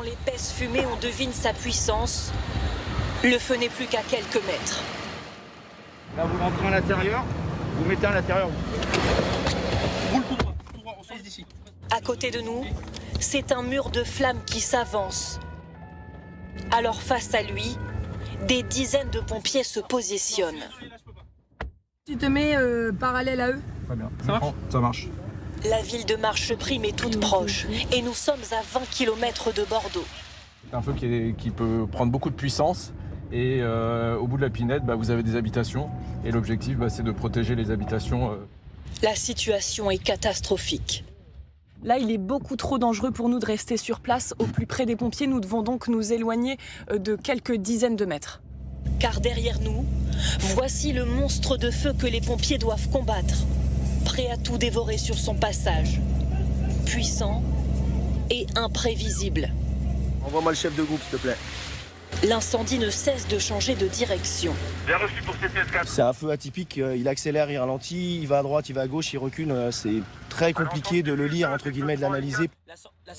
l'épaisse fumée, on devine sa puissance. Le feu n'est plus qu'à quelques mètres. Là, vous rentrez à l'intérieur, vous mettez à l'intérieur. Roule tout droit, on sort d'ici. À côté de nous, c'est un mur de flammes qui s'avance. Alors face à lui, des dizaines de pompiers se positionnent. Tu te mets parallèle à eux. Très bien. Ça marche. La ville de Marcheprime est toute proche et nous sommes à 20 km de Bordeaux. C'est un feu qui peut prendre beaucoup de puissance et au bout de la pinette, vous avez des habitations et l'objectif c'est de protéger les habitations. La situation est catastrophique. Là, il est beaucoup trop dangereux pour nous de rester sur place au plus près des pompiers. Nous devons donc nous éloigner de quelques dizaines de mètres. Car derrière nous, voici le monstre de feu que les pompiers doivent combattre, prêt à tout dévorer sur son passage. Puissant et imprévisible. Envoie-moi le chef de groupe, s'il te plaît. L'incendie ne cesse de changer de direction. Bien reçu pour CCS4. C'est un feu atypique, il accélère, il ralentit, il va à droite, il va à gauche, il recule. C'est très compliqué de le lire, entre guillemets, de l'analyser.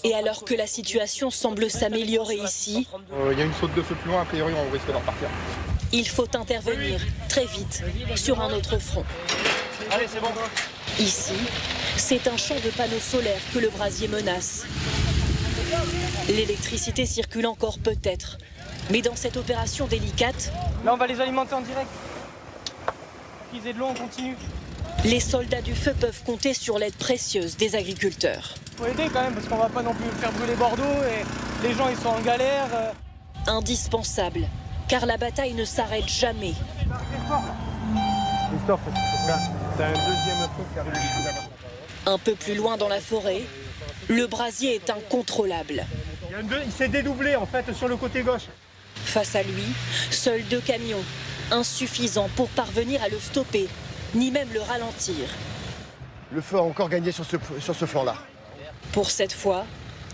Et alors que la situation semble s'améliorer ici, Il y a une saute de feu plus loin, a priori on risque d'en repartir. il faut intervenir très vite sur un autre front. Allez, c'est bon. Ici, c'est un champ de panneaux solaires que le brasier menace. L'électricité circule encore peut-être, mais dans cette opération délicate, là on va les alimenter en direct. Ils aient de l'eau, on continue. les soldats du feu peuvent compter sur l'aide précieuse des agriculteurs. Faut aider quand même parce qu'on va pas non plus faire brûler Bordeaux et les gens ils sont en galère. Indispensable, car la bataille ne s'arrête jamais. Christophe, c'est un deuxième feu qui arrive là-bas. Un peu plus loin dans la forêt, le brasier est incontrôlable. Il s'est dédoublé en fait sur le côté gauche. Face à lui, seuls 2 camions, insuffisants pour parvenir à le stopper, ni même le ralentir. Le feu a encore gagné sur ce flanc-là. Pour cette fois,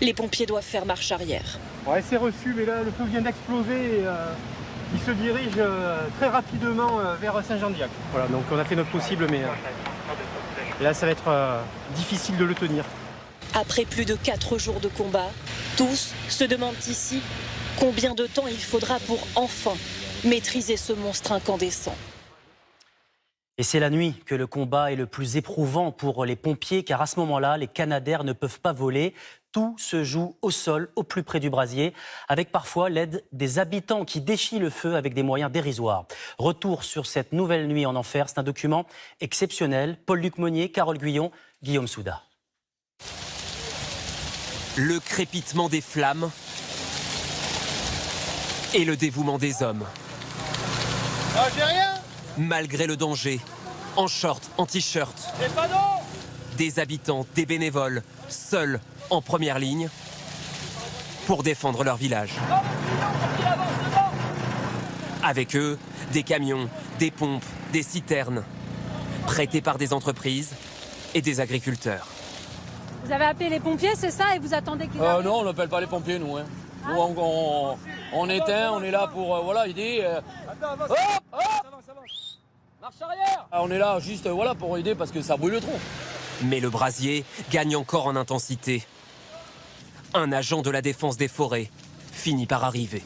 les pompiers doivent faire marche arrière. Ouais, c'est reçu, mais là le feu vient d'exploser et il se dirige très rapidement vers Saint-Jean-d'Iac. Voilà, donc on a fait notre possible, mais là ça va être difficile de le tenir. Après plus de 4 jours de combat, tous se demandent ici combien de temps il faudra pour enfin maîtriser ce monstre incandescent. Et c'est la nuit que le combat est le plus éprouvant pour les pompiers, car à ce moment-là, les Canadair ne peuvent pas voler. Tout se joue au sol, au plus près du brasier, avec parfois l'aide des habitants qui défient le feu avec des moyens dérisoires. Retour sur cette nouvelle nuit en enfer, c'est un document exceptionnel. Paul-Luc Monnier, Carole Guyon, Guillaume Souda. Le crépitement des flammes et le dévouement des hommes. J'ai rien. Malgré le danger, en short, en t-shirt, des habitants, des bénévoles, seuls en première ligne pour défendre leur village. Avec eux, des camions, des pompes, des citernes, prêtés par des entreprises et des agriculteurs. Vous avez appelé les pompiers, c'est ça, et vous attendez qu'ils arrivent? Non, on n'appelle pas les pompiers, nous. Hein. Nous, on éteint, on est là pour aider. Hop, hop, marche arrière. On est là juste pour aider parce que ça brûle trop. Mais le brasier gagne encore en intensité. Un agent de la défense des forêts finit par arriver.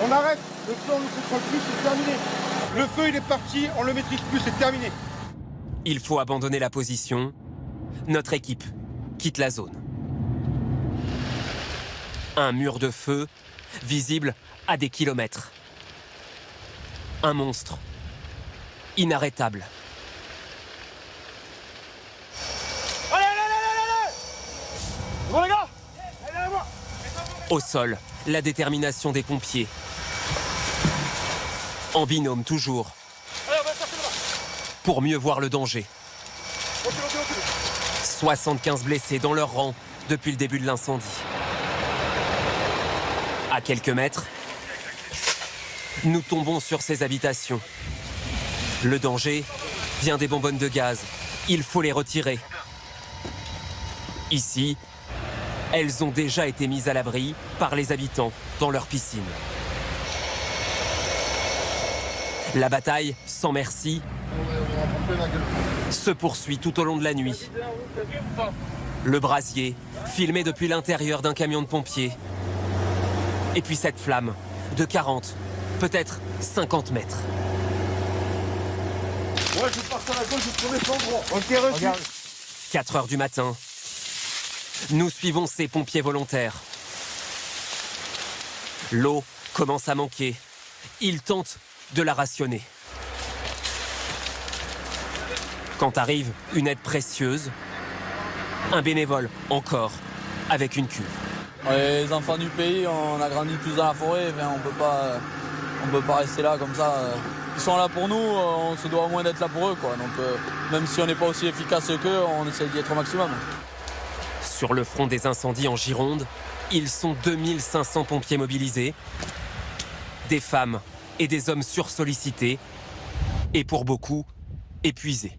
On arrête, le feu on ne contrôle plus, c'est terminé. Le feu il est parti, on le maîtrise plus, c'est terminé. Il faut abandonner la position. Notre équipe quitte la zone. Un mur de feu, visible à des kilomètres. Un monstre, inarrêtable. Bon les gars, Au sol, la détermination des pompiers. En binôme toujours. Pour mieux voir le danger. 75 blessés dans leur rang depuis le début de l'incendie. À quelques mètres, nous tombons sur ces habitations. Le danger vient des bonbonnes de gaz. Il faut les retirer. Ici, elles ont déjà été mises à l'abri par les habitants dans leur piscine. La bataille, sans merci, se poursuit tout au long de la nuit. Le brasier, filmé depuis l'intérieur d'un camion de pompiers, Et puis cette flamme de 40, peut-être 50 mètres. Ouais, je passe à la gauche, je prends son droit. Ok, reçu. 4 heures du matin. Nous suivons ces pompiers volontaires. L'eau commence à manquer. Ils tentent de la rationner. Quand arrive une aide précieuse, un bénévole encore avec une cuve. Les enfants du pays, on a grandi tous dans la forêt, enfin, on peut pas rester là comme ça. Ils sont là pour nous, on se doit au moins d'être là pour eux, quoi. Donc même si on n'est pas aussi efficace qu'eux, on essaie d'y être au maximum. Sur le front des incendies en Gironde, ils sont 2500 pompiers mobilisés, des femmes et des hommes sursollicités, et pour beaucoup, épuisés.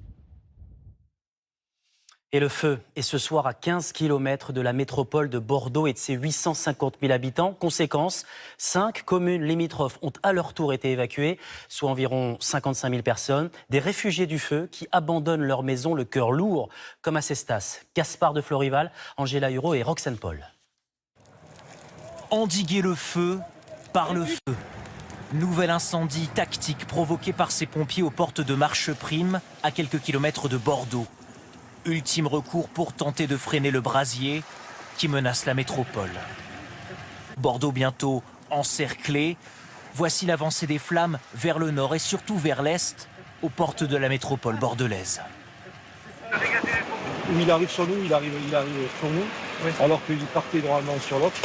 Et le feu est ce soir à 15 km de la métropole de Bordeaux et de ses 850 000 habitants. Conséquence, 5 communes limitrophes ont à leur tour été évacuées, soit environ 55 000 personnes. Des réfugiés du feu qui abandonnent leur maison, le cœur lourd, comme à Cestas. Gaspard de Florival, Angela Huro et Roxane Paul. Endiguer le feu par le feu. Nouvel incendie tactique provoqué par ces pompiers aux portes de Marcheprime, à quelques kilomètres de Bordeaux. Ultime recours pour tenter de freiner le brasier qui menace la métropole. Bordeaux bientôt encerclé. Voici l'avancée des flammes vers le nord et surtout vers l'est, aux portes de la métropole bordelaise. Où il arrive sur nous, il arrive sur nous, alors qu'il partait normalement sur l'autre.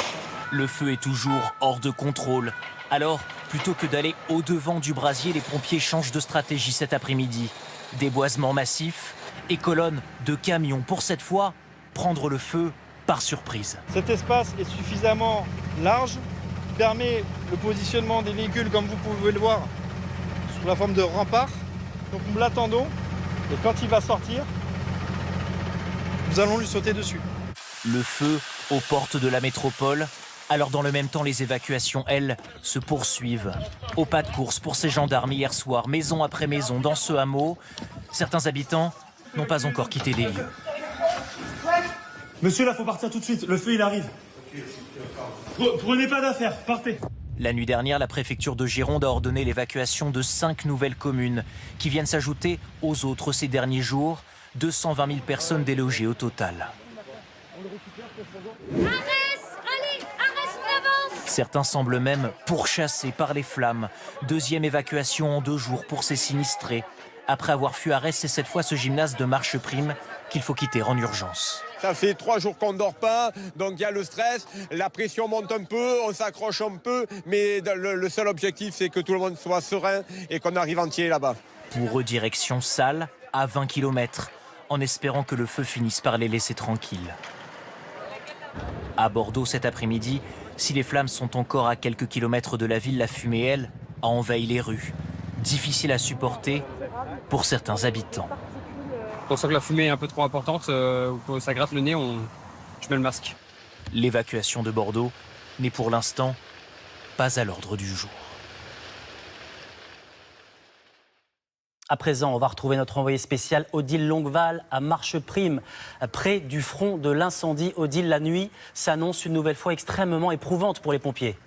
Le feu est toujours hors de contrôle. Alors, plutôt que d'aller au-devant du brasier, les pompiers changent de stratégie cet après-midi. Déboisement massif et colonnes de camions pour cette fois prendre le feu par surprise. Cet espace est suffisamment large, permet le positionnement des véhicules comme vous pouvez le voir sous la forme de rempart. Donc nous l'attendons et quand il va sortir, nous allons lui sauter dessus. Le feu aux portes de la métropole. Alors dans le même temps, les évacuations, elles, se poursuivent. Au pas de course pour ces gendarmes hier soir, maison après maison, dans ce hameau. Certains habitants n'ont pas encore quitté les lieux. Monsieur, là, faut partir tout de suite. Le feu, il arrive. Prenez pas d'affaires, partez. La nuit dernière, la préfecture de Gironde a ordonné l'évacuation de 5 nouvelles communes qui viennent s'ajouter aux autres ces derniers jours. 220 000 personnes délogées au total. Certains semblent même pourchassés par les flammes. Deuxième évacuation en 2 jours pour ces sinistrés. Après avoir fui Arès, c'est cette fois ce gymnase de Marcheprime qu'il faut quitter en urgence. Ça fait 3 jours qu'on ne dort pas, donc il y a le stress, la pression monte un peu, on s'accroche un peu, mais le seul objectif, c'est que tout le monde soit serein et qu'on arrive entier là-bas. Pour eux, direction Salles, à 20 km, en espérant que le feu finisse par les laisser tranquilles. À Bordeaux cet après-midi, si les flammes sont encore à quelques kilomètres de la ville, la fumée, elle, a envahi les rues. Difficile à supporter pour certains habitants. Quand on sent que la fumée est un peu trop importante, ou que ça gratte le nez, je mets le masque. L'évacuation de Bordeaux n'est pour l'instant pas à l'ordre du jour. À présent, on va retrouver notre envoyé spécial Odile Longueval à Marcheprime, près du front de l'incendie. Odile, la nuit s'annonce une nouvelle fois extrêmement éprouvante pour les pompiers.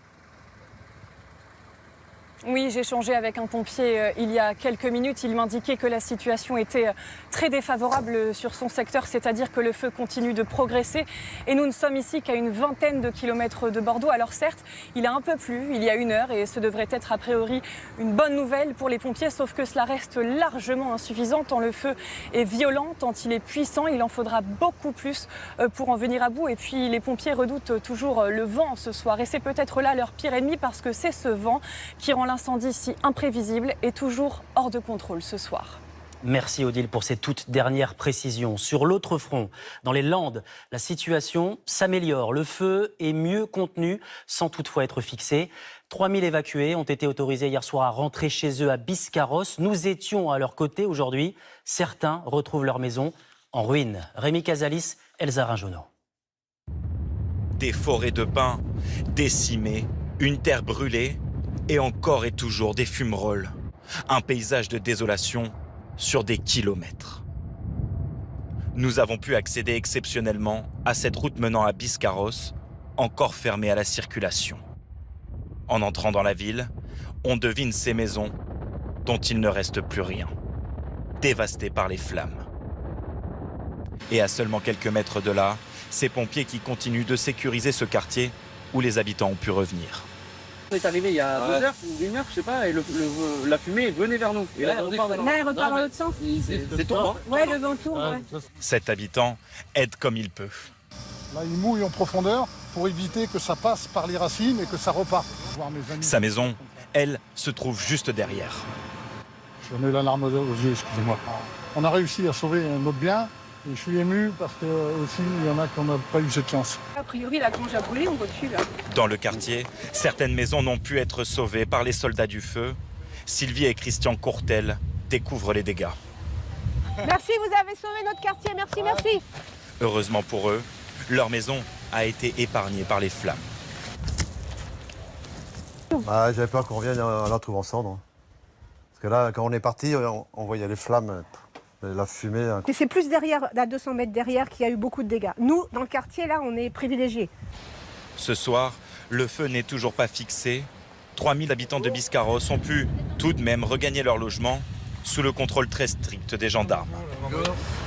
Oui, j'ai échangé avec un pompier il y a quelques minutes. Il m'indiquait que la situation était très défavorable sur son secteur, c'est-à-dire que le feu continue de progresser. Et nous ne sommes ici qu'à une vingtaine de kilomètres de Bordeaux. Alors certes, il a un peu plu il y a 1 heure et ce devrait être a priori une bonne nouvelle pour les pompiers, sauf que cela reste largement insuffisant tant le feu est violent, tant il est puissant. Il en faudra beaucoup plus pour en venir à bout. Et puis les pompiers redoutent toujours le vent ce soir. Et c'est peut-être là leur pire ennemi parce que c'est ce vent qui rend l'incendie si imprévisible et toujours hors de contrôle ce soir. Merci Odile pour ces toutes dernières précisions. Sur l'autre front, dans les Landes, la situation s'améliore. Le feu est mieux contenu sans toutefois être fixé. 3000 évacués ont été autorisés hier soir à rentrer chez eux à Biscarrosse. Nous étions à leur côté aujourd'hui. Certains retrouvent leur maison en ruine. Rémi Casalis, Elsa Rinjonot. Des forêts de pins décimées, une terre brûlée et encore et toujours des fumerolles. Un paysage de désolation sur des kilomètres. Nous avons pu accéder exceptionnellement à cette route menant à Biscarrosse, encore fermée à la circulation. En entrant dans la ville, on devine ces maisons dont il ne reste plus rien, dévastées par les flammes. Et à seulement quelques mètres de là, ces pompiers qui continuent de sécuriser ce quartier où les habitants ont pu revenir. On est arrivé il y a 2 heures, 1 heure, je sais pas, et la fumée venait vers nous. Et là, elle repart dans l'autre sens. C'est tournant. Ouais, le vent tourne. Ouais. Cet habitant aide comme il peut. Là, il mouille en profondeur pour éviter que ça passe par les racines et que ça reparte. Sa maison, elle, se trouve juste derrière. J'en ai la larme aux yeux, excusez-moi. On a réussi à sauver notre bien. Et je suis ému parce que aussi il y en a qui n'ont pas eu cette chance. A priori, la grange a brûlé, on voit dessus là. Dans le quartier, certaines maisons n'ont pu être sauvées par les soldats du feu. Sylvie et Christian Courtel découvrent les dégâts. Merci, vous avez sauvé notre quartier, merci. Heureusement pour eux, leur maison a été épargnée par les flammes. J'avais peur qu'on revienne à la trouve en cendres. Parce que là, quand on est parti, on voyait les flammes. La fumée. Et c'est plus derrière, à 200 mètres derrière, qu'il y a eu beaucoup de dégâts. Nous, dans le quartier, là, on est privilégiés. Ce soir, le feu n'est toujours pas fixé. 3000 habitants de Biscarrosse ont pu tout de même regagner leur logement sous le contrôle très strict des gendarmes.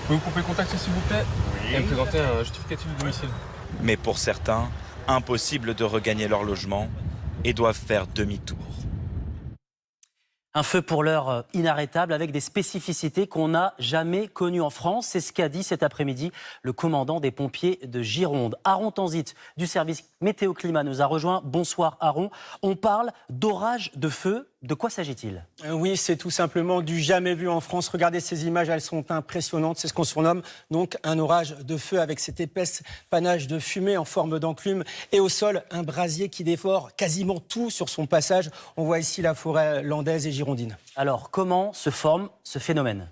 Vous pouvez contacter s'il vous plaît et me présenter un justificatif de domicile. Mais pour certains, impossible de regagner leur logement et doivent faire demi-tour. Un feu pour l'heure inarrêtable avec des spécificités qu'on n'a jamais connues en France. C'est ce qu'a dit cet après-midi le commandant des pompiers de Gironde. Aaron Tanzit du service météo-climat nous a rejoint. Bonsoir Aaron. On parle d'orage de feu. De quoi s'agit-il ? Oui, c'est tout simplement du jamais vu en France. Regardez ces images, elles sont impressionnantes. C'est ce qu'on surnomme donc un orage de feu avec cette épaisse panache de fumée en forme d'enclume et au sol un brasier qui dévore quasiment tout sur son passage. On voit ici la forêt landaise et girondine. Alors, comment se forme ce phénomène ?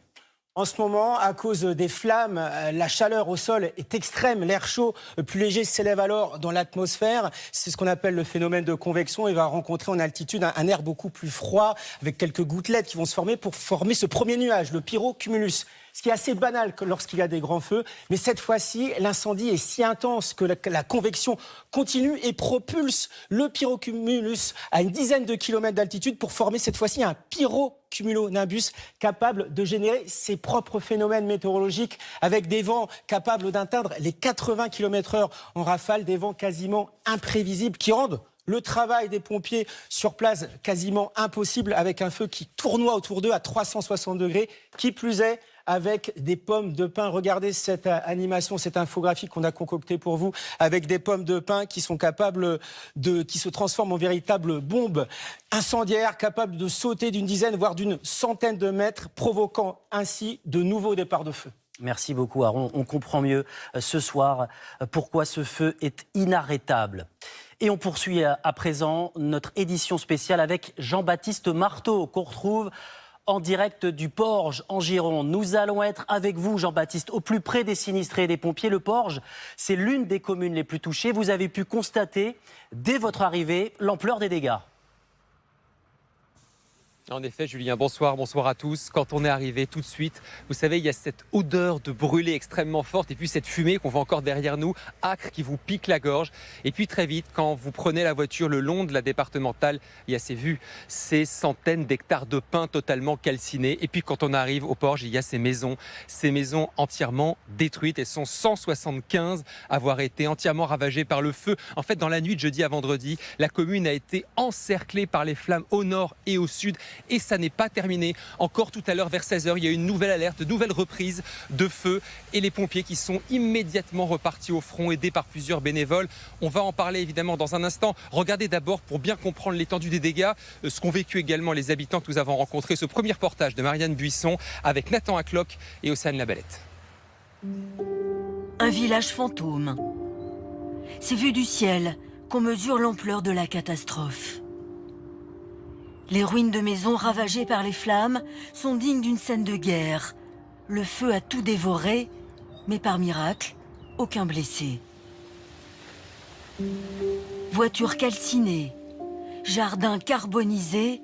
En ce moment, à cause des flammes, la chaleur au sol est extrême. L'air chaud, plus léger, s'élève alors dans l'atmosphère. C'est ce qu'on appelle le phénomène de convection. Il va rencontrer en altitude un air beaucoup plus froid, avec quelques gouttelettes qui vont se former pour former ce premier nuage, le pyrocumulus. Ce qui est assez banal lorsqu'il y a des grands feux. Mais cette fois-ci, l'incendie est si intense que la convection continue et propulse le pyrocumulus à une dizaine de kilomètres d'altitude pour former cette fois-ci un pyrocumulonimbus capable de générer ses propres phénomènes météorologiques avec des vents capables d'atteindre les 80 km/h en rafale, des vents quasiment imprévisibles qui rendent le travail des pompiers sur place quasiment impossible avec un feu qui tournoie autour d'eux à 360 degrés, qui plus est avec des pommes de pin. Regardez cette animation, cette infographie qu'on a concoctée pour vous, avec des pommes de pin qui sont capables qui se transforment en véritables bombes incendiaires, capables de sauter d'une dizaine, voire d'une centaine de mètres, provoquant ainsi de nouveaux départs de feu. Merci beaucoup Aaron. On comprend mieux ce soir pourquoi ce feu est inarrêtable. Et on poursuit à présent notre édition spéciale avec Jean-Baptiste Marteau, qu'on retrouve en direct du Porge, en Gironde. Nous allons être avec vous, Jean-Baptiste, au plus près des sinistrés et des pompiers. Le Porge, c'est l'une des communes les plus touchées. Vous avez pu constater, dès votre arrivée, l'ampleur des dégâts. En effet, Julien, bonsoir à tous. Quand on est arrivé tout de suite, vous savez, il y a cette odeur de brûlé extrêmement forte et puis cette fumée qu'on voit encore derrière nous, âcre, qui vous pique la gorge. Et puis très vite, quand vous prenez la voiture le long de la départementale, il y a ces vues, ces centaines d'hectares de pins totalement calcinés. Et puis quand on arrive au Porge, il y a ces maisons entièrement détruites. Elles sont 175 à avoir été entièrement ravagées par le feu. En fait, dans la nuit de jeudi à vendredi, la commune a été encerclée par les flammes au nord et au sud. Et ça n'est pas terminé. Encore tout à l'heure, vers 16h, il y a eu une nouvelle alerte, une nouvelle reprise de feu. Et les pompiers qui sont immédiatement repartis au front, aidés par plusieurs bénévoles. On va en parler évidemment dans un instant. Regardez d'abord, pour bien comprendre l'étendue des dégâts, ce qu'ont vécu également les habitants que nous avons rencontrés. Ce premier reportage de Marianne Buisson avec Nathan Acloc et Océane Labalette. Un village fantôme. C'est vu du ciel qu'on mesure l'ampleur de la catastrophe. Les ruines de maisons ravagées par les flammes sont dignes d'une scène de guerre. Le feu a tout dévoré, mais par miracle, aucun blessé. Voitures calcinées, jardins carbonisés,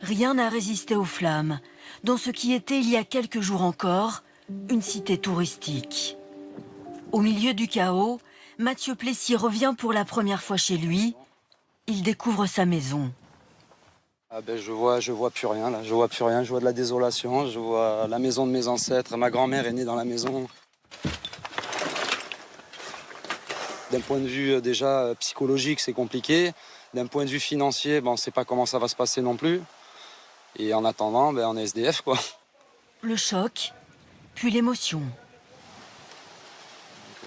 rien n'a résisté aux flammes, dans ce qui était, il y a quelques jours encore, une cité touristique. Au milieu du chaos, Mathieu Plessis revient pour la première fois chez lui. il découvre sa maison. Je vois plus rien là, je vois plus rien, je vois de la désolation, je vois la maison de mes ancêtres, ma grand-mère est née dans la maison. D'un point de vue déjà psychologique, c'est compliqué. D'un point de vue financier, on ne sait pas comment ça va se passer non plus. Et en attendant, on est SDF quoi. Le choc, puis l'émotion.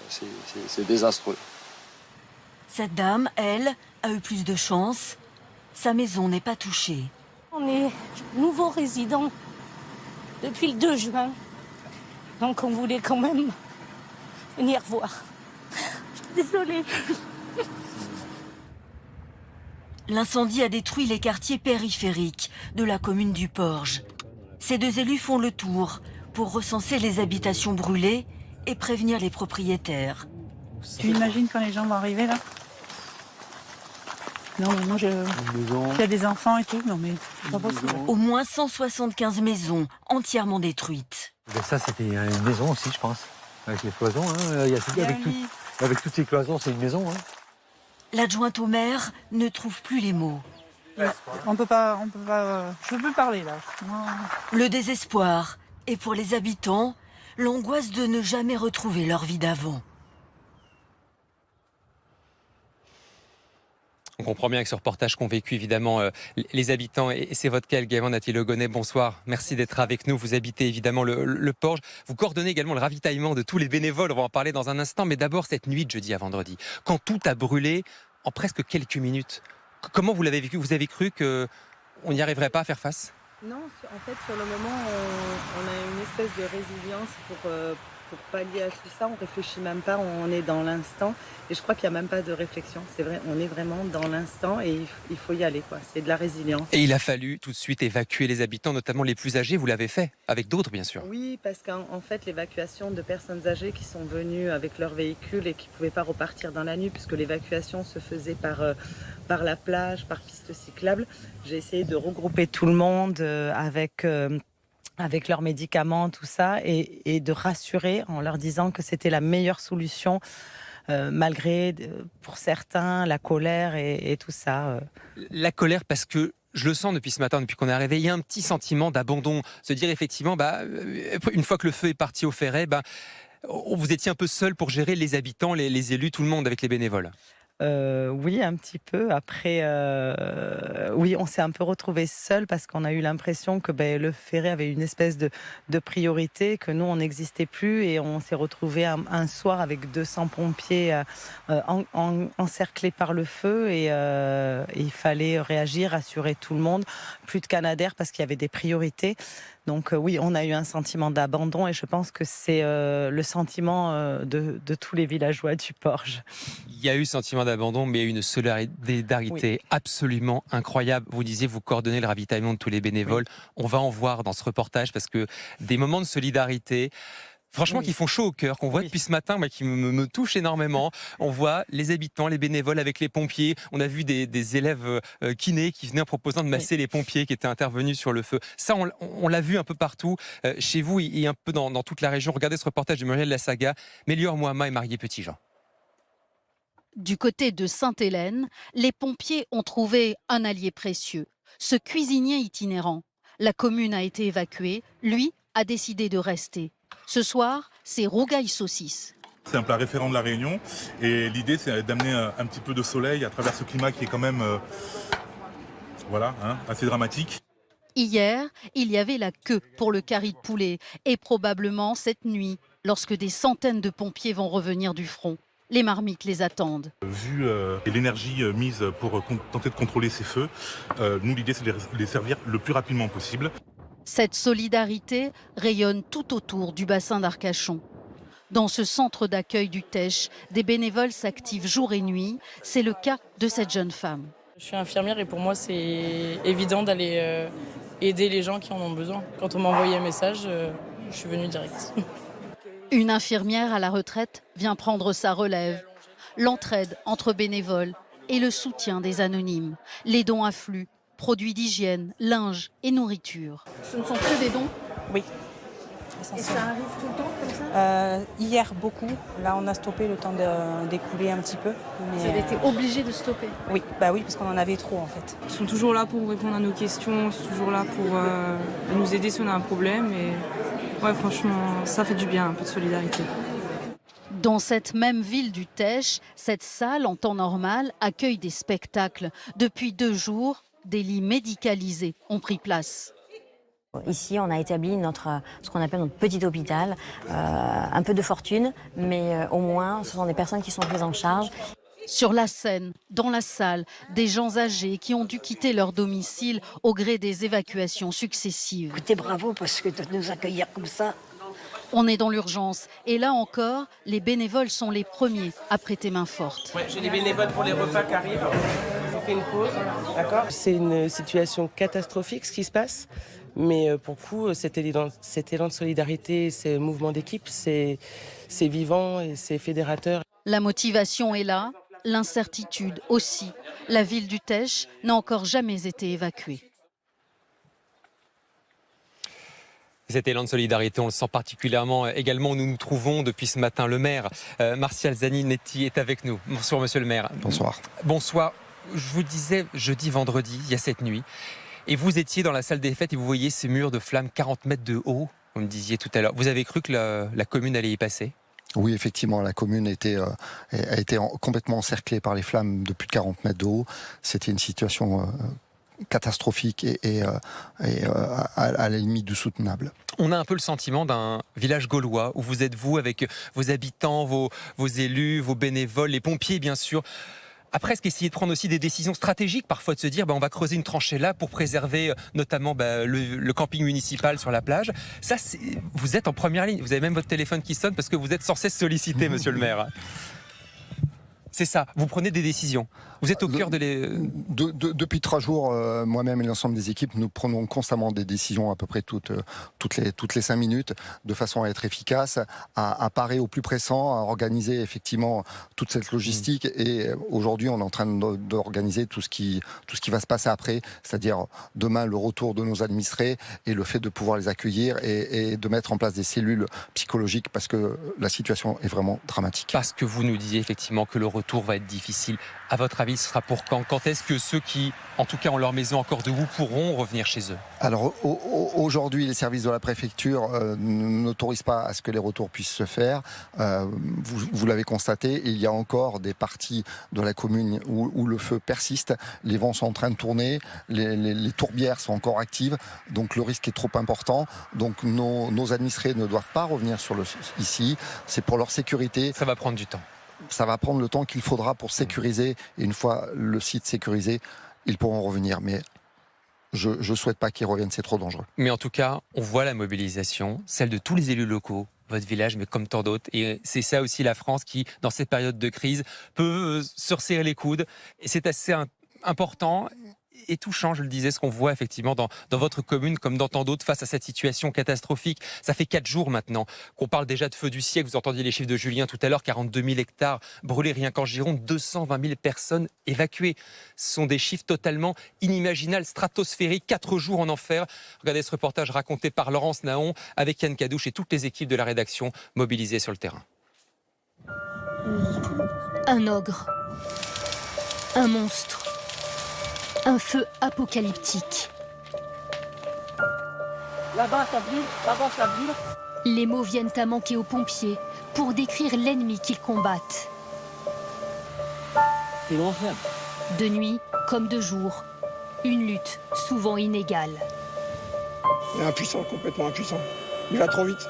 C'est désastreux. Cette dame, elle, a eu plus de chance. Sa maison n'est pas touchée. On est nouveaux résidents depuis le 2 juin. Donc on voulait quand même venir voir. Je suis désolée. L'incendie a détruit les quartiers périphériques de la commune du Porge. Ces 2 élus font le tour pour recenser les habitations brûlées et prévenir les propriétaires. Tu imagines quand les gens vont arriver là? Non, mais moi, il y a des enfants et tout, non mais c'est pas possible. Au moins 175 maisons entièrement détruites. Ça, c'était une maison aussi, je pense. Avec les cloisons, avec toutes ces cloisons, c'est une maison. Hein. L'adjointe au maire ne trouve plus les mots. On peut pas, je peux plus parler là. Non. Le désespoir, et pour les habitants, l'angoisse de ne jamais retrouver leur vie d'avant. On comprend bien avec ce reportage qu'ont vécu évidemment les habitants. Et c'est votre cas, également, Nathalie Le Gonnet. Bonsoir. Merci d'être avec nous. Vous habitez évidemment le Porge. Vous coordonnez également le ravitaillement de tous les bénévoles. On va en parler dans un instant. Mais d'abord, cette nuit de jeudi à vendredi, quand tout a brûlé en presque quelques minutes. Comment vous l'avez vécu? Vous avez cru qu'on n'y arriverait pas à faire face? Non, en fait, sur le moment, on a une espèce de résilience pour pallier à tout ça. On réfléchit même pas, on est dans l'instant. Et je crois qu'il n'y a même pas de réflexion. C'est vrai, on est vraiment dans l'instant et il faut y aller, quoi. C'est de la résilience. Et il a fallu tout de suite évacuer les habitants, notamment les plus âgés. Vous l'avez fait, avec d'autres, bien sûr. Oui, parce qu'en fait, l'évacuation de personnes âgées qui sont venues avec leur véhicule et qui ne pouvaient pas repartir dans la nuit, puisque l'évacuation se faisait par la plage, par piste cyclable. J'ai essayé de regrouper tout le monde avec leurs médicaments, tout ça, et de rassurer en leur disant que c'était la meilleure solution, malgré, pour certains, la colère et tout ça. La colère parce que, je le sens depuis ce matin, depuis qu'on est arrivé, il y a un petit sentiment d'abandon. Se dire effectivement, une fois que le feu est parti au Ferret, vous étiez un peu seul pour gérer les habitants, les élus, tout le monde avec les bénévoles. Oui, un petit peu. Après, oui, on s'est un peu retrouvés seuls parce qu'on a eu l'impression que le Ferret avait une espèce de priorité, que nous, on n'existait plus et on s'est retrouvés un soir avec 200 pompiers encerclés par le feu et il fallait réagir, assurer tout le monde. Plus de Canadair parce qu'il y avait des priorités. Donc oui, on a eu un sentiment d'abandon et je pense que c'est le sentiment de tous les villageois du Porge. Il y a eu sentiment d'abandon, mais il y a eu une solidarité absolument incroyable. Vous disiez, vous coordonnez le ravitaillement de tous les bénévoles. Oui. On va en voir dans ce reportage parce que des moments de solidarité, franchement, qui font chaud au cœur, qu'on voit depuis ce matin, qui me touche énormément. On voit les habitants, les bénévoles avec les pompiers. On a vu des élèves kinés qui venaient en proposant de masser les pompiers qui étaient intervenus sur le feu. Ça, on l'a vu un peu partout, chez vous et un peu dans toute la région. Regardez ce reportage de Muriel Lassaga. Mélior Mohamed et Marié Petitjean. Du côté de Sainte-Hélène, les pompiers ont trouvé un allié précieux, ce cuisinier itinérant. La commune a été évacuée, lui a décidé de rester. Ce soir, c'est rougail saucisse. C'est un plat référent de la Réunion et l'idée c'est d'amener un petit peu de soleil à travers ce climat qui est quand même assez dramatique. Hier, il y avait la queue pour le curry de poulet et probablement cette nuit, lorsque des centaines de pompiers vont revenir du front. Les marmites les attendent. Vu l'énergie mise pour tenter de contrôler ces feux, nous l'idée c'est de les servir le plus rapidement possible. Cette solidarité rayonne tout autour du bassin d'Arcachon. Dans ce centre d'accueil du Teche, des bénévoles s'activent jour et nuit. C'est le cas de cette jeune femme. Je suis infirmière et pour moi c'est évident d'aller aider les gens qui en ont besoin. Quand on m'a envoyé un message, je suis venue direct. Une infirmière à la retraite vient prendre sa relève. L'entraide entre bénévoles et le soutien des anonymes. Les dons affluent. Produits d'hygiène, linge et nourriture. Ce ne sont que des dons? Oui. essentiellement. Et ça arrive tout le temps comme ça Hier, beaucoup. Là, on a stoppé le temps d'écouler un petit peu. Mais, Vous avez été obligé de stopper? Oui, parce qu'on en avait trop en fait. Ils sont toujours là pour répondre à nos questions, ils sont toujours là pour nous aider si on a un problème. Et ouais, franchement, ça fait du bien, un peu de solidarité. Dans cette même ville du Teche, cette salle, en temps normal, accueille des spectacles. Depuis 2 jours, des lits médicalisés ont pris place. Ici, on a établi ce qu'on appelle notre petit hôpital. Un peu de fortune, mais au moins, ce sont des personnes qui sont prises en charge. Sur la scène, dans la salle, des gens âgés qui ont dû quitter leur domicile au gré des évacuations successives. Écoutez, bravo parce que de nous accueillir comme ça. On est dans l'urgence et là encore, les bénévoles sont les premiers à prêter main forte. Ouais, j'ai les bénévoles pour les repas qui arrivent. Je vous fais une pause, d'accord? C'est une situation catastrophique ce qui se passe, mais pour le coup, cet élan de solidarité, ce mouvement d'équipe, c'est vivant et c'est fédérateur. La motivation est là, l'incertitude aussi. La ville du Teche n'a encore jamais été évacuée. Cet élan de solidarité, on le sent particulièrement également où nous nous trouvons depuis ce matin. Le maire, Martial Zanninetti, est avec nous. Bonsoir, monsieur le maire. Bonsoir. Bonsoir. Je vous disais jeudi, vendredi, il y a cette nuit, et vous étiez dans la salle des fêtes et vous voyez ces murs de flammes 40 mètres de haut, vous me disiez tout à l'heure. Vous avez cru que la commune allait y passer ? Oui, effectivement, la commune a été complètement encerclée par les flammes de plus de 40 mètres de haut. C'était une situation catastrophique et à la limite du soutenable. On a un peu le sentiment d'un village gaulois où vous êtes vous avec vos habitants, vos élus, vos bénévoles, les pompiers bien sûr, à presque essayer de prendre aussi des décisions stratégiques, parfois de se dire on va creuser une tranchée là pour préserver notamment le camping municipal sur la plage. Ça, vous êtes en première ligne, vous avez même votre téléphone qui sonne parce que vous êtes sans cesse sollicité, monsieur le maire. C'est ça, vous prenez des décisions. Vous êtes au cœur de les... Depuis 3 jours, moi-même et l'ensemble des équipes, nous prenons constamment des décisions à peu près toutes les 5 minutes, de façon à être efficace, à parer au plus pressant, à organiser effectivement toute cette logistique. Et aujourd'hui, on est en train d'organiser tout ce qui va se passer après, c'est-à-dire demain le retour de nos administrés et le fait de pouvoir les accueillir et de mettre en place des cellules psychologiques parce que la situation est vraiment dramatique. Parce que vous nous disiez effectivement que le retour va être difficile. À votre avis, ce sera pour quand ? Quand est-ce que ceux qui, en tout cas, ont leur maison encore debout, pourront revenir chez eux ? Alors, aujourd'hui, les services de la préfecture n'autorisent pas à ce que les retours puissent se faire. Vous l'avez constaté, il y a encore des parties de la commune où le feu persiste. Les vents sont en train de tourner, les tourbières sont encore actives, donc le risque est trop important. Donc, nos administrés ne doivent pas revenir ici. C'est pour leur sécurité. Ça va prendre du temps. Ça va prendre le temps qu'il faudra pour sécuriser. Et une fois le site sécurisé, ils pourront revenir. Mais je ne souhaite pas qu'ils reviennent, c'est trop dangereux. Mais en tout cas, on voit la mobilisation, celle de tous les élus locaux, votre village, mais comme tant d'autres. Et c'est ça aussi la France qui, dans cette période de crise, peut se resserrer les coudes. Et c'est assez important et touchant, je le disais, ce qu'on voit effectivement dans votre commune, comme dans tant d'autres, face à cette situation catastrophique. Ça fait 4 jours maintenant qu'on parle déjà de feu du siècle. Vous entendiez les chiffres de Julien tout à l'heure, 42 000 hectares brûlés rien qu'en Gironde, 220 000 personnes évacuées. Ce sont des chiffres totalement inimaginables, stratosphériques, 4 jours en enfer. Regardez ce reportage raconté par Laurence Naon avec Yann Cadouche et toutes les équipes de la rédaction mobilisées sur le terrain. Un ogre. Un monstre. Un feu apocalyptique. Là-bas, ça brûle. Là-bas, ça brûle. Les mots viennent à manquer aux pompiers pour décrire l'ennemi qu'ils combattent. C'est l'enfer. De nuit comme de jour, une lutte souvent inégale. Il est impuissant, complètement impuissant. Il va trop vite,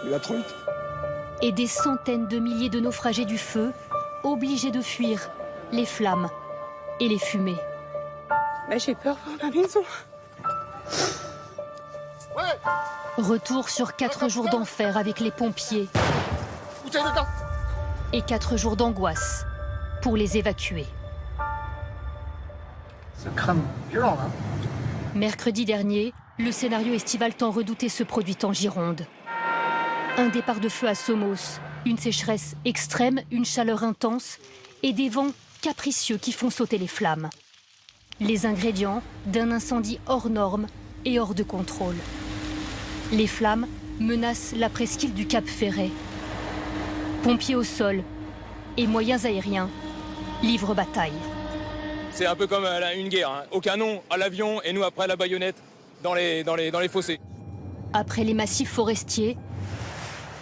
Et des centaines de milliers de naufragés du feu, obligés de fuir les flammes et les fumées. Mais j'ai peur pour ma maison. Retour sur 4 jours d'enfer avec les pompiers. Et 4 jours d'angoisse pour les évacuer. C'est crème violent, là. Mercredi dernier, le scénario estival tant redouté se produit en Gironde. Un départ de feu à Somos, une sécheresse extrême, une chaleur intense et des vents capricieux qui font sauter les flammes. Les ingrédients d'un incendie hors norme et hors de contrôle. Les flammes menace la presqu'île du Cap Ferret. Pompiers au sol et moyens aériens livrent bataille. C'est un peu comme une guerre, hein. Au canon, à l'avion et nous après à la baïonnette dans les fossés. Après les massifs forestiers,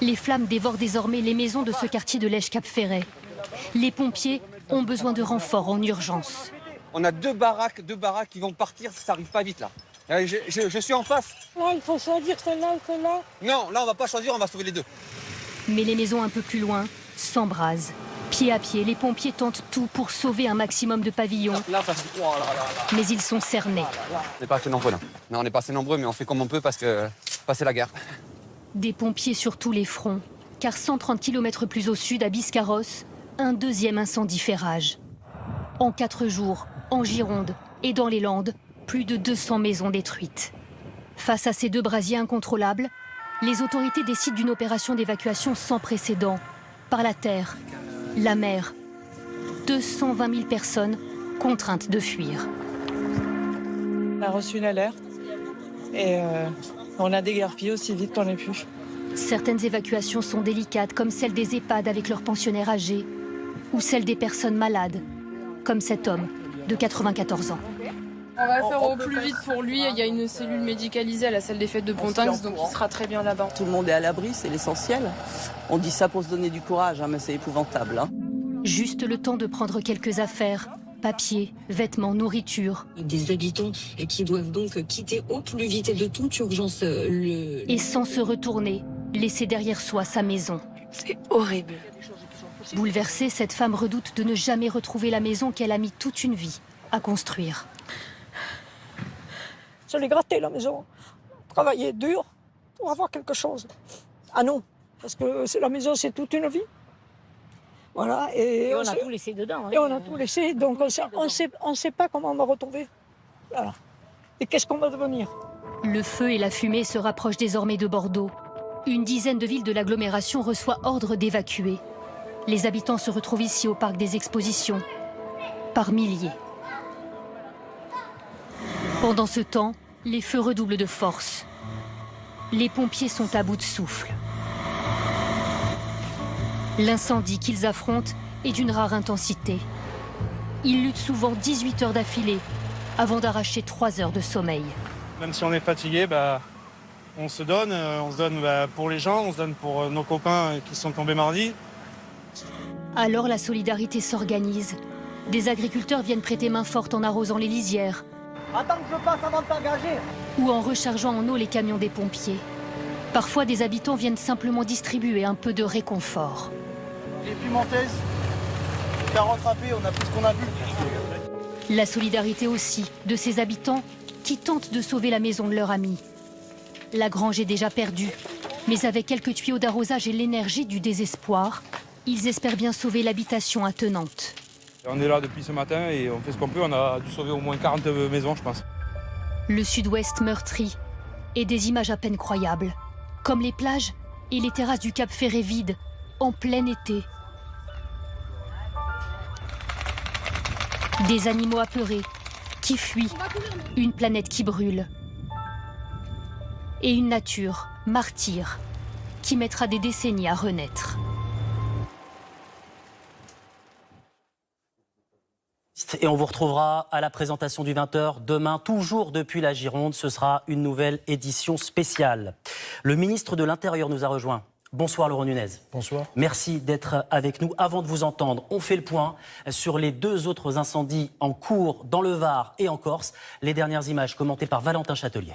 les flammes dévorent désormais les maisons de ce quartier de l'Esch-Cap-Ferret. Les pompiers ont besoin de renforts en urgence. On a deux baraques qui vont partir, ça n'arrive pas vite là. Je suis en face. Là, il faut choisir celle-là ou celle-là. Non, là on va pas choisir, on va sauver les deux. Mais les maisons un peu plus loin s'embrasent. Pied à pied, les pompiers tentent tout pour sauver un maximum de pavillons. Mais ils sont cernés. On n'est pas assez nombreux là. Non, on n'est pas assez nombreux, mais on fait comme on peut parce que c'est la guerre. Des pompiers sur tous les fronts, car 130 km plus au sud, à Biscarrosse, un deuxième incendie fait rage. En 4 jours, en Gironde et dans les Landes, plus de 200 maisons détruites. Face à ces 2 brasiers incontrôlables, les autorités décident d'une opération d'évacuation sans précédent. Par la terre, la mer, 220 000 personnes contraintes de fuir. On a reçu une alerte et on a déguerpillé aussi vite qu'on ait pu. Certaines évacuations sont délicates, comme celle des EHPAD avec leurs pensionnaires âgés, ou celle des personnes malades, comme cet homme de 94 ans. On va le faire au plus vite pour lui. Il y a une cellule médicalisée à la salle des fêtes de Pontinx, donc il sera très bien là-bas. Tout le monde est à l'abri, c'est l'essentiel. On dit ça pour se donner du courage, hein, mais c'est épouvantable. Hein. Juste le temps de prendre quelques affaires, papiers, vêtements, nourriture. Des habitants qui doivent donc quitter au plus vite et de toute urgence Et sans se retourner, laisser derrière soi sa maison. C'est horrible. Bouleversée, cette femme redoute de ne jamais retrouver la maison qu'elle a mis toute une vie à construire. Je l'ai gratté la maison, travaillé dur pour avoir quelque chose. Ah non, parce que la maison c'est toute une vie. Voilà, Et on a tout laissé dedans. Et on a tout laissé, donc on sait pas comment on va retrouver. Voilà. Et qu'est-ce qu'on va devenir? Le feu et la fumée se rapprochent désormais de Bordeaux. Une dizaine de villes de l'agglomération reçoit ordre d'évacuer. Les habitants se retrouvent ici au parc des Expositions, par milliers. Pendant ce temps, les feux redoublent de force. Les pompiers sont à bout de souffle. L'incendie qu'ils affrontent est d'une rare intensité. Ils luttent souvent 18 heures d'affilée avant d'arracher 3 heures de sommeil. Même si on est fatigué, on se donne pour les gens, on se donne pour nos copains qui sont tombés mardi. Alors la solidarité s'organise. Des agriculteurs viennent prêter main forte en arrosant les lisières. Attends que je passe avant de t'engager. Ou en rechargeant en eau les camions des pompiers. Parfois, des habitants viennent simplement distribuer un peu de réconfort. Les pimentaises, carottes râpées, on a pris ce qu'on a vu. La solidarité aussi de ces habitants qui tentent de sauver la maison de leur ami. La grange est déjà perdue, mais avec quelques tuyaux d'arrosage et l'énergie du désespoir, ils espèrent bien sauver l'habitation attenante. On est là depuis ce matin et on fait ce qu'on peut. On a dû sauver au moins 40 maisons, je pense. Le sud-ouest meurtri et des images à peine croyables, comme les plages et les terrasses du Cap Ferret vides en plein été. Des animaux apeurés qui fuient, une planète qui brûle et une nature martyre qui mettra des décennies à renaître. Et on vous retrouvera à la présentation du 20h demain, toujours depuis la Gironde. Ce sera une nouvelle édition spéciale. Le ministre de l'Intérieur nous a rejoint. Bonsoir Laurent Nunez. Bonsoir. Merci d'être avec nous. Avant de vous entendre, on fait le point sur les 2 autres incendies en cours dans le Var et en Corse. Les dernières images commentées par Valentin Châtelier.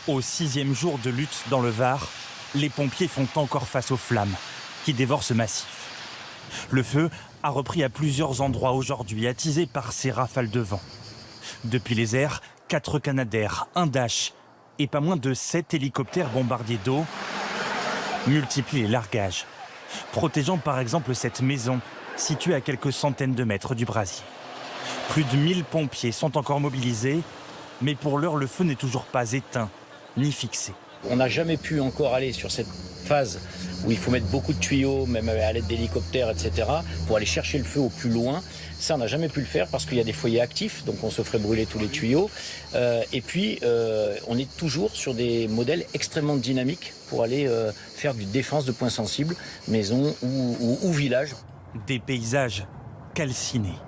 Au 6e jour de lutte dans le Var, les pompiers font encore face aux flammes qui dévorent ce massif. Le feu a repris à plusieurs endroits aujourd'hui, attisé par ces rafales de vent. Depuis les airs, 4 Canadair, un Dash et pas moins de 7 hélicoptères bombardiers d'eau multiplient les largages, protégeant par exemple cette maison située à quelques centaines de mètres du brasier. Plus de 1000 pompiers sont encore mobilisés, mais pour l'heure, le feu n'est toujours pas éteint ni fixé. On n'a jamais pu encore aller sur cette phase où il faut mettre beaucoup de tuyaux, même à l'aide d'hélicoptères, etc., pour aller chercher le feu au plus loin. Ça, on n'a jamais pu le faire parce qu'il y a des foyers actifs, donc on se ferait brûler tous les tuyaux. Et puis, on est toujours sur des modèles extrêmement dynamiques pour aller faire du défense de points sensibles, maisons ou villages. Des paysages calcinés.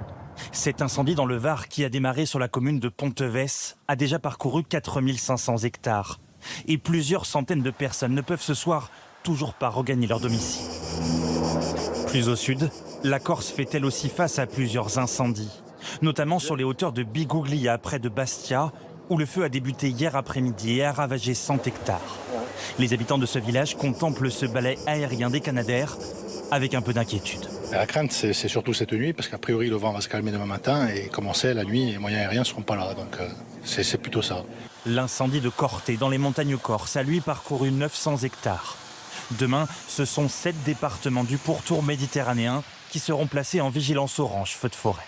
Cet incendie dans le Var, qui a démarré sur la commune de Pontevès, a déjà parcouru 4500 hectares. Et plusieurs centaines de personnes ne peuvent ce soir toujours pas regagner leur domicile. Plus au sud, la Corse fait elle aussi face à plusieurs incendies, notamment sur les hauteurs de Biguglia, près de Bastia, où le feu a débuté hier après-midi et a ravagé 100 hectares. Les habitants de ce village contemplent ce balai aérien des Canadair avec un peu d'inquiétude. La crainte, c'est surtout cette nuit, parce qu'a priori, le vent va se calmer demain matin, et comme on sait, la nuit, les moyens aériens ne seront pas là, donc c'est plutôt ça. L'incendie de Corté, dans les montagnes corses, a lui parcouru 900 hectares. Demain, ce sont 7 départements du pourtour méditerranéen qui seront placés en vigilance orange feu de forêt.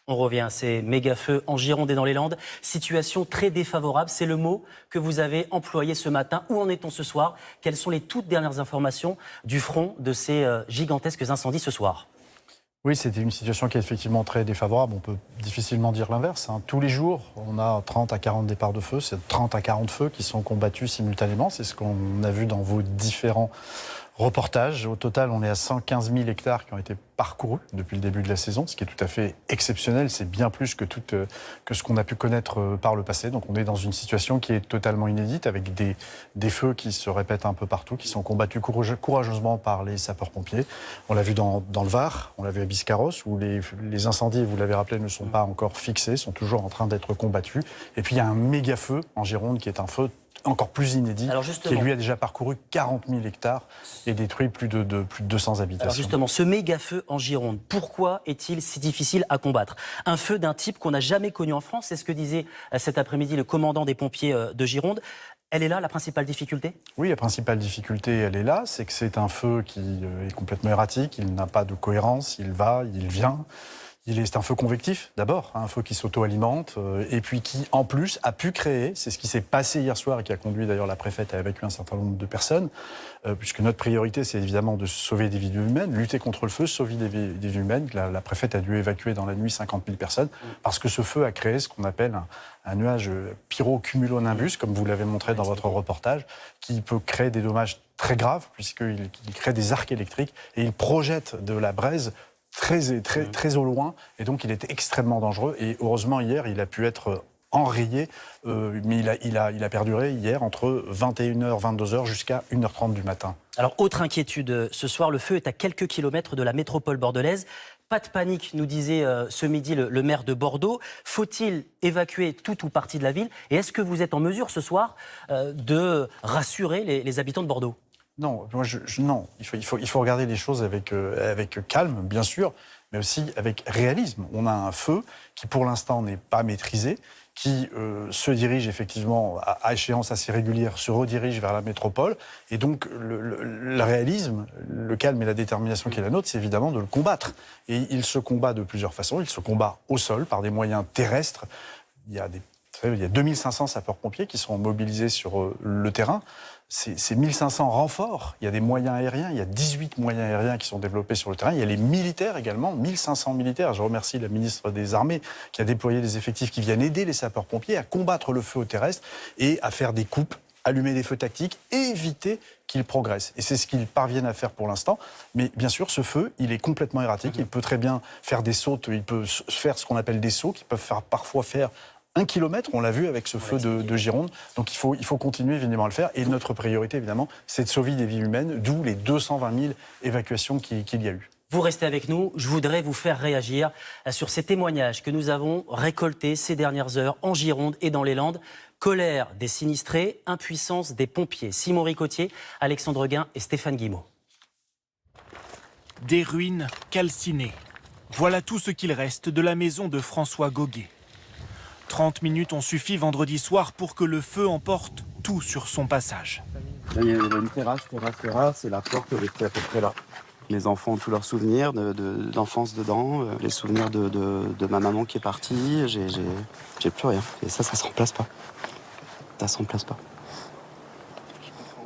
On revient à ces méga-feux en Gironde et dans les Landes. Situation très défavorable, c'est le mot que vous avez employé ce matin. Où en est-on ce soir? Quelles sont les toutes dernières informations du front de ces gigantesques incendies ce soir? Oui, c'était une situation qui est effectivement très défavorable. On peut difficilement dire l'inverse. Tous les jours, on a 30 à 40 départs de feu. C'est 30 à 40 feux qui sont combattus simultanément. C'est ce qu'on a vu dans vos différents reportages. Au total, on est à 115 000 hectares qui ont été parcourus depuis le début de la saison, ce qui est tout à fait exceptionnel. C'est bien plus que ce qu'on a pu connaître par le passé. Donc on est dans une situation qui est totalement inédite, avec des feux qui se répètent un peu partout, qui sont combattus courageusement par les sapeurs-pompiers. On l'a vu dans le Var, on l'a vu à Biscarrosse, où les incendies, vous l'avez rappelé, ne sont pas encore fixés, sont toujours en train d'être combattus. Et puis il y a un méga feu en Gironde qui est un feu encore plus inédit, qui lui a déjà parcouru 40 000 hectares et détruit plus de 200 habitations. Alors justement, ce méga-feu en Gironde, pourquoi est-il si difficile à combattre? Un feu d'un type qu'on n'a jamais connu en France, c'est ce que disait cet après-midi le commandant des pompiers de Gironde. Elle est là, la principale difficulté? Oui, la principale difficulté, elle est là, c'est que c'est un feu qui est complètement erratique, il n'a pas de cohérence, il va, il vient. C'est un feu convectif, d'abord, un feu qui s'auto-alimente, et puis qui, en plus, a pu créer, c'est ce qui s'est passé hier soir et qui a conduit d'ailleurs la préfète à évacuer un certain nombre de personnes, puisque notre priorité, c'est évidemment de sauver des vies humaines, lutter contre le feu, sauver des vies humaines. La préfète a dû évacuer dans la nuit 50 000 personnes, parce que ce feu a créé ce qu'on appelle un nuage pyrocumulonimbus, comme vous l'avez montré dans votre reportage, qui peut créer des dommages très graves, puisqu'il crée des arcs électriques, et il projette de la braise très au loin, et donc il est extrêmement dangereux. Et heureusement, hier, il a pu être enrayé, mais il a perduré hier entre 21h, 22h jusqu'à 1h30 du matin. Alors, autre inquiétude, ce soir, le feu est à quelques kilomètres de la métropole bordelaise. Pas de panique, nous disait ce midi le maire de Bordeaux. Faut-il évacuer tout ou partie de la ville? Et est-ce que vous êtes en mesure ce soir de rassurer les habitants de Bordeaux? Non, non. Il faut regarder les choses avec calme, bien sûr, mais aussi avec réalisme. On a un feu qui, pour l'instant, n'est pas maîtrisé, qui se dirige effectivement à échéance assez régulière, se redirige vers la métropole. Et donc, le réalisme, le calme et la détermination qui est la nôtre, c'est évidemment de le combattre. Et il se combat de plusieurs façons. Il se combat au sol, par des moyens terrestres. Il y a 2500 sapeurs-pompiers qui sont mobilisés sur le terrain. C'est 1500 renforts. Il y a des moyens aériens. Il y a 18 moyens aériens qui sont développés sur le terrain. Il y a les militaires également, 1500 militaires. Je remercie la ministre des Armées qui a déployé des effectifs qui viennent aider les sapeurs-pompiers à combattre le feu terrestre et à faire des coupes, allumer des feux tactiques et éviter qu'ils progressent. Et c'est ce qu'ils parviennent à faire pour l'instant. Mais bien sûr, ce feu, il est complètement erratique. Il peut très bien faire des sautes. Il peut faire ce qu'on appelle des sauts qui peuvent parfois faire 1 kilomètre, on l'a vu avec ce feu de Gironde. Donc il faut continuer évidemment à le faire. Et notre priorité, évidemment, c'est de sauver des vies humaines, d'où les 220 000 évacuations qu'il y a eu. Vous restez avec nous. Je voudrais vous faire réagir sur ces témoignages que nous avons récoltés ces dernières heures en Gironde et dans les Landes. Colère des sinistrés, impuissance des pompiers. Simon Ricotier, Alexandre Guin et Stéphane Guimau. Des ruines calcinées. Voilà tout ce qu'il reste de la maison de François Goguet. 30 minutes ont suffi vendredi soir pour que le feu emporte tout sur son passage. Là, il y a une terrasse, et la porte est à peu près là. Les enfants ont tous leurs souvenirs d'enfance dedans, les souvenirs de ma maman qui est partie, j'ai plus rien. Et ça se remplace pas. Ça se remplace pas.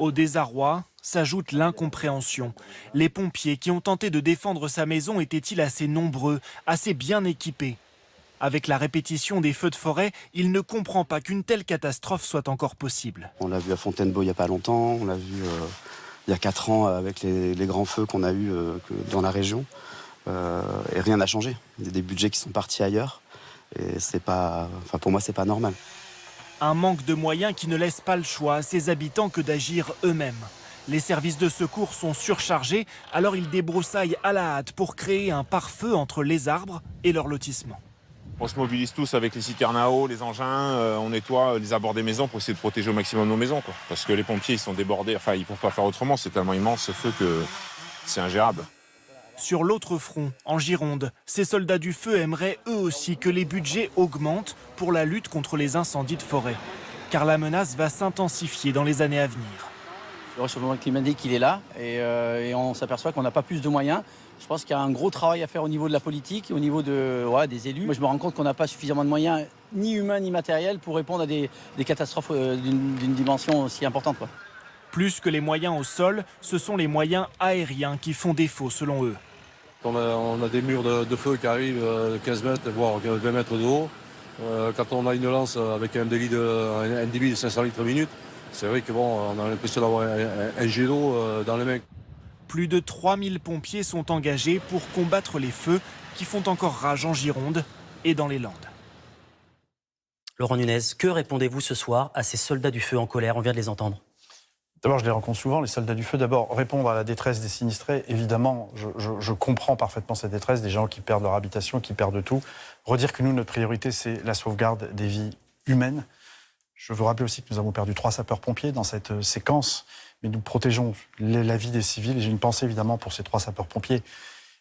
Au désarroi s'ajoute l'incompréhension. Les pompiers qui ont tenté de défendre sa maison étaient-ils assez nombreux, assez bien équipés? Avec la répétition des feux de forêt, il ne comprend pas qu'une telle catastrophe soit encore possible. On l'a vu à Fontainebleau il n'y a pas longtemps, on l'a vu il y a 4 ans avec les grands feux qu'on a eus dans la région. Et rien n'a changé. Il y a des budgets qui sont partis ailleurs. Et pour moi, c'est pas normal. Un manque de moyens qui ne laisse pas le choix à ses habitants que d'agir eux-mêmes. Les services de secours sont surchargés, alors ils débroussaillent à la hâte pour créer un pare-feu entre les arbres et leur lotissement. On se mobilise tous avec les citernes à eau, les engins, on nettoie les abords des maisons pour essayer de protéger au maximum nos maisons, quoi. Parce que les pompiers, ils sont débordés, enfin ils ne peuvent pas faire autrement, c'est tellement immense ce feu que c'est ingérable. Sur l'autre front, en Gironde, ces soldats du feu aimeraient eux aussi que les budgets augmentent pour la lutte contre les incendies de forêt. Car la menace va s'intensifier dans les années à venir. Le réchauffement climatique, il est là et on s'aperçoit qu'on n'a pas plus de moyens. Je pense qu'il y a un gros travail à faire au niveau de la politique, au niveau des élus. Moi, je me rends compte qu'on n'a pas suffisamment de moyens, ni humains ni matériels, pour répondre à des catastrophes d'une dimension aussi importante, quoi. Plus que les moyens au sol, ce sont les moyens aériens qui font défaut selon eux. On a des murs de feu qui arrivent 15 mètres, voire 20 mètres de haut. Quand on a une lance avec un débit de 500 litres minute, c'est vrai qu'on a l'impression d'avoir un jet d'eau dans les mains. Plus de 3000 pompiers sont engagés pour combattre les feux qui font encore rage en Gironde et dans les Landes. Laurent Nunez, que répondez-vous ce soir à ces soldats du feu en colère? On vient de les entendre. D'abord, je les rencontre souvent, les soldats du feu. D'abord, répondre à la détresse des sinistrés. Évidemment, je comprends parfaitement cette détresse, des gens qui perdent leur habitation, qui perdent tout. Redire que nous, notre priorité, c'est la sauvegarde des vies humaines. Je veux rappeler aussi que nous avons perdu 3 sapeurs-pompiers dans cette séquence, mais nous protégeons la vie des civils. Et j'ai une pensée, évidemment, pour ces 3 sapeurs-pompiers.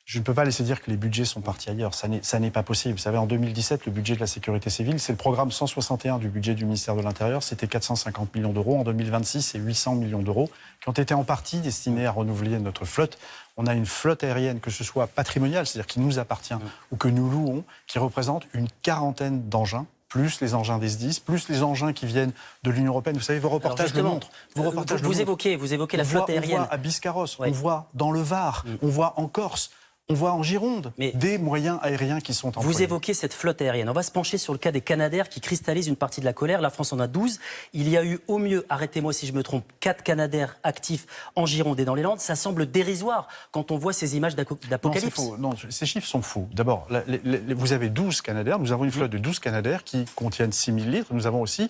Je ne peux pas laisser dire que les budgets sont partis ailleurs. Ça n'est pas possible. Vous savez, en 2017, le budget de la sécurité civile, c'est le programme 161 du budget du ministère de l'Intérieur. C'était 450 millions d'euros. En 2026, c'est 800 millions d'euros qui ont été en partie destinés à renouveler notre flotte. On a une flotte aérienne, que ce soit patrimoniale, c'est-à-dire qui nous appartient, ou que nous louons, qui représente une 40aine d'engins, plus les engins des SDIS, plus les engins qui viennent de l'Union européenne. Vous savez, vos reportages le montrent. Vous évoquez la flotte aérienne. On voit à Biscarrosse, on voit dans le Var, on voit en Corse. On voit en Gironde des moyens aériens qui sont employés. Vous évoquez cette flotte aérienne. On va se pencher sur le cas des Canadair qui cristallisent une partie de la colère. La France en a 12. Il y a eu au mieux, arrêtez-moi si je me trompe, 4 Canadair actifs en Gironde et dans les Landes. Ça semble dérisoire quand on voit ces images d'apocalypse. Non, ces chiffres sont faux. D'abord, vous avez 12 Canadair. Nous avons une flotte de 12 Canadair qui contiennent 6000 litres. Nous avons aussi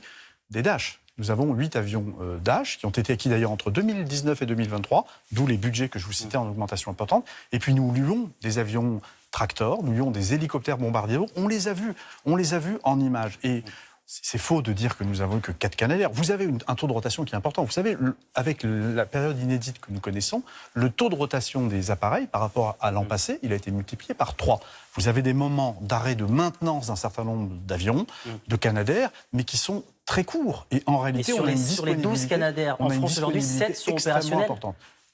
des Dash. Nous avons 8 avions Dash qui ont été acquis d'ailleurs entre 2019 et 2023, d'où les budgets que je vous citais en augmentation importante. Et puis nous louons des avions Tractor, nous louons des hélicoptères bombardiers. On les a vus en images. Et c'est faux de dire que nous avons que 4 Canadair. Vous avez un taux de rotation qui est important. Vous savez, avec la période inédite que nous connaissons, le taux de rotation des appareils par rapport à l'an passé, il a été multiplié par 3. Vous avez des moments d'arrêt de maintenance d'un certain nombre d'avions, de Canadair, mais qui sont très courts. Et en réalité, sur les 12 Canadair en France aujourd'hui, 7 sont opérationnels.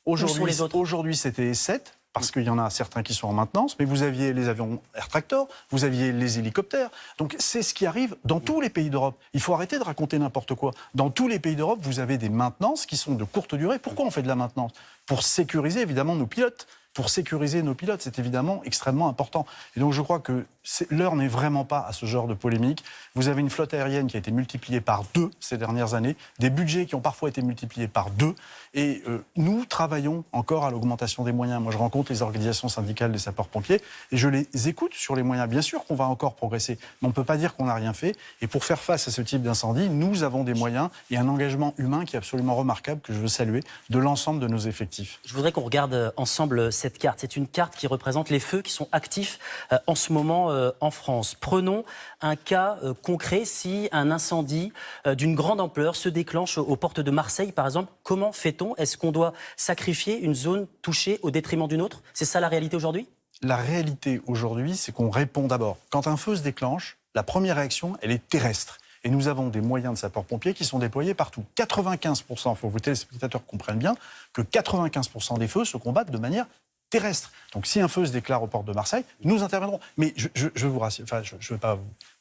Aujourd'hui, c'était 7. Parce qu'il y en a certains qui sont en maintenance, mais vous aviez les avions Air Tractor, vous aviez les hélicoptères. Donc c'est ce qui arrive dans tous les pays d'Europe. Il faut arrêter de raconter n'importe quoi. Dans tous les pays d'Europe, vous avez des maintenances qui sont de courte durée. Pourquoi on fait de la maintenance? Pour sécuriser évidemment nos pilotes. C'est évidemment extrêmement important. Et donc je crois que l'heure n'est vraiment pas à ce genre de polémique. Vous avez une flotte aérienne qui a été multipliée par 2 ces dernières années, des budgets qui ont parfois été multipliés par 2, et nous travaillons encore à l'augmentation des moyens. Moi je rencontre les organisations syndicales des sapeurs-pompiers et je les écoute sur les moyens. Bien sûr qu'on va encore progresser, mais on ne peut pas dire qu'on n'a rien fait. Et pour faire face à ce type d'incendie, nous avons des moyens et un engagement humain qui est absolument remarquable, que je veux saluer, de l'ensemble de nos effectifs. Je voudrais qu'on regarde ensemble cette carte. C'est une carte qui représente les feux qui sont actifs en ce moment en France. Prenons un cas concret. Si un incendie d'une grande ampleur se déclenche aux portes de Marseille, par exemple, comment fait-on? Est-ce qu'on doit sacrifier une zone touchée au détriment d'une autre? C'est ça la réalité aujourd'hui? La réalité aujourd'hui, c'est qu'on répond d'abord. Quand un feu se déclenche, la première réaction, elle est terrestre. Et nous avons des moyens de sapeurs-pompiers qui sont déployés partout. 95%, il faut que vos téléspectateurs comprennent bien, que 95% des feux se combattent de manière terrestre. Donc si un feu se déclare au port de Marseille, nous interviendrons. Mais je vous rassure, enfin, je ne veux pas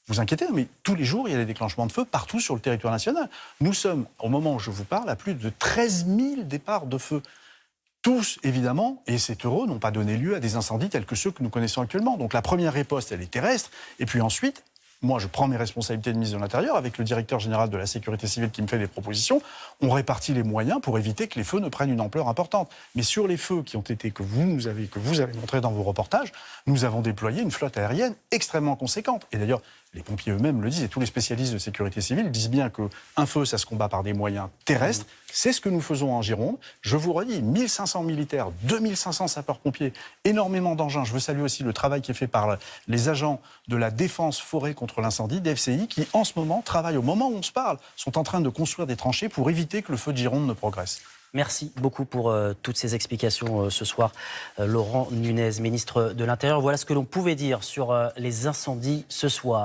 vous inquiéter, mais tous les jours, il y a des déclenchements de feu partout sur le territoire national. Nous sommes, au moment où je vous parle, à plus de 13 000 départs de feu. Tous, évidemment, et c'est heureux, n'ont pas donné lieu à des incendies tels que ceux que nous connaissons actuellement. Donc la première riposte, elle est terrestre, et puis ensuite, moi je prends mes responsabilités de ministre de l'Intérieur, avec le directeur général de la sécurité civile qui me fait des propositions, on répartit les moyens pour éviter que les feux ne prennent une ampleur importante. Mais sur les feux qui ont été, que vous avez montré dans vos reportages, nous avons déployé une flotte aérienne extrêmement conséquente. Et d'ailleurs, les pompiers eux-mêmes le disent, et tous les spécialistes de sécurité civile disent bien qu'un feu, ça se combat par des moyens terrestres. C'est ce que nous faisons en Gironde. Je vous redis, 1500 militaires, 2500 sapeurs-pompiers, énormément d'engins. Je veux saluer aussi le travail qui est fait par les agents de la défense forêt contre l'incendie, DFCI, qui en ce moment travaillent, au moment où on se parle, sont en train de construire des tranchées pour éviter que le feu de Gironde ne progresse. Merci beaucoup pour toutes ces explications ce soir. Laurent Nunez, ministre de l'Intérieur. Voilà ce que l'on pouvait dire sur les incendies ce soir.